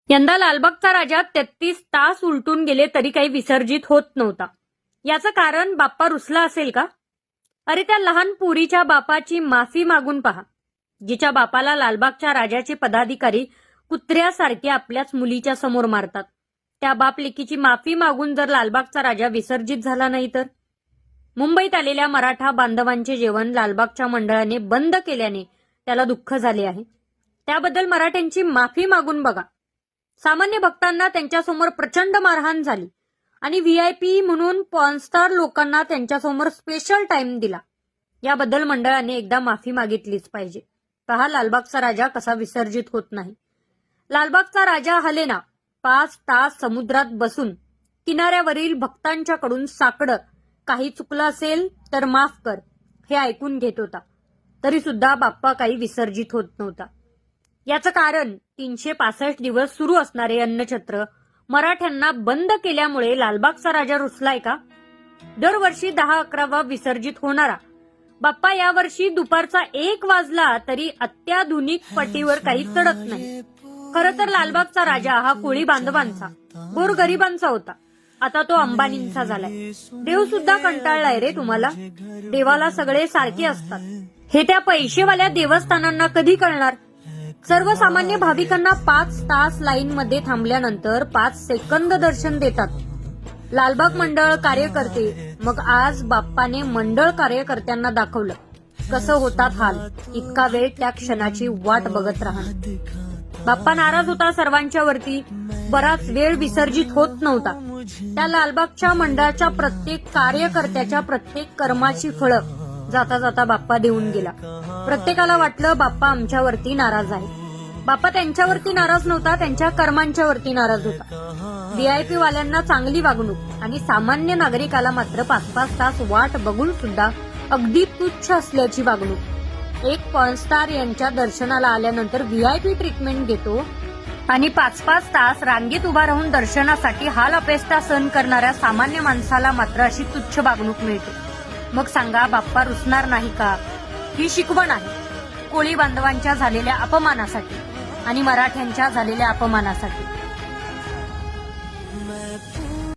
यंदा लालबागचा राजा 33 तास उलटून गेले तरी काही विसर्जित होत नव्हता. याचं कारण बाप्पा रुसला असेल का? अरे त्या लहान पुरीच्या बापाची माफी मागून पहा, जिच्या बापाला लालबागच्या राजाचे पदाधिकारी कुत्र्यासारखे आपल्याच मुलीच्या समोर मारतात. त्या बाप लेकीची माफी मागून जर लालबागचा राजा विसर्जित झाला नाही तर? मुंबईत आलेल्या मराठा बांधवांचे जेवण लालबागच्या मंडळाने बंद केल्याने त्याला दुःख झाले आहे. त्याबद्दल मराठ्यांची माफी मागून बघा. सामान्य भक्तांना त्यांच्यासमोर प्रचंड मारहाण झाली आणि व्हीआयपी म्हणून पॉर्नस्टार लोकांना त्यांच्यासमोर स्पेशल टाइम दिला. याबद्दल मंडळाने एकदा माफी मागितलीच पाहिजे. पहा लालबागचा राजा कसा विसर्जित होत नाही. लालबागचा राजा हलेना 5 तास समुद्रात बसून किनाऱ्यावरील भक्तांच्याकडून साकडं काही चुकलं असेल तर माफ कर हे ऐकून घेत होता. तरी सुद्धा बाप्पा काही विसर्जित होत नव्हता. याचं कारण 365 दिवस सुरू असणारे अन्नछत्र मराठ्यांना बंद केल्यामुळे लालबागचा राजा रुसलाय का? दरवर्षी 10-11 विसर्जित होणारा बाप्पा यावर्षी दुपारचा 1 वाजला तरी अत्याधुनिक पटीवर काही चढत नाही. खरं तर लालबागचा राजा हा कोळी बांधवांचा, गोरगरिबांचा होता. आता तो अंबानींचा झालाय. देव सुद्धा कंटाळलाय रे तुम्हाला. देवाला सगळे सारखे असतात हे त्या पैसेवाल्या देवस्थानांना कधी कळणार? सर्वसामान्य भाविकांना 5 तास लाईनमध्ये थांबल्यानंतर 5 सेकंद दर्शन देतात. लालबाग मंडळ कार्यकर्ते, मग आज बाप्पाने मंडळ कार्यकर्त्यांना दाखवलं कसं होतात हाल. इतका वेळ त्या क्षणाची वाट बघत राहणं. बाप्पा नाराज होता सर्वांच्या वरती. बराच वेळ विसर्जित होत नव्हता. त्या लालबागच्या मंडळाच्या प्रत्येक कार्यकर्त्याच्या प्रत्येक कर्माची फळं जाता जाता बाप्पा देऊन गेला. प्रत्येकाला वाटलं बाप्पा आमच्यावरती नाराज आहे. बाप्पा त्यांच्यावरती नाराज नव्हता, त्यांच्या कर्मांच्या वरती नाराज होता. व्हीआयपी वाल्यांना चांगली वागणूक आणि सामान्य नागरिकाला मात्र 5-5 तास वाट बघून सुद्धा अगदी तुच्छ असल्याची वागणूक. एक पॉर्नस्टार यांच्या दर्शनाला आल्यानंतर व्हीआयपी ट्रीटमेंट घेतो आणि 5-5 तास रांगेत उभा राहून दर्शनासाठी हाल अपेष्टा सहन करणाऱ्या सामान्य माणसाला मात्र अशी तुच्छ वागणूक मिळते. मग सांगा बाप्पा रुसणार नाही का? ही शिकवण आहे कोळी बांधवांच्या झालेल्या अपमानासाठी आणि मराठ्यांच्या झालेल्या अपमानासाठी.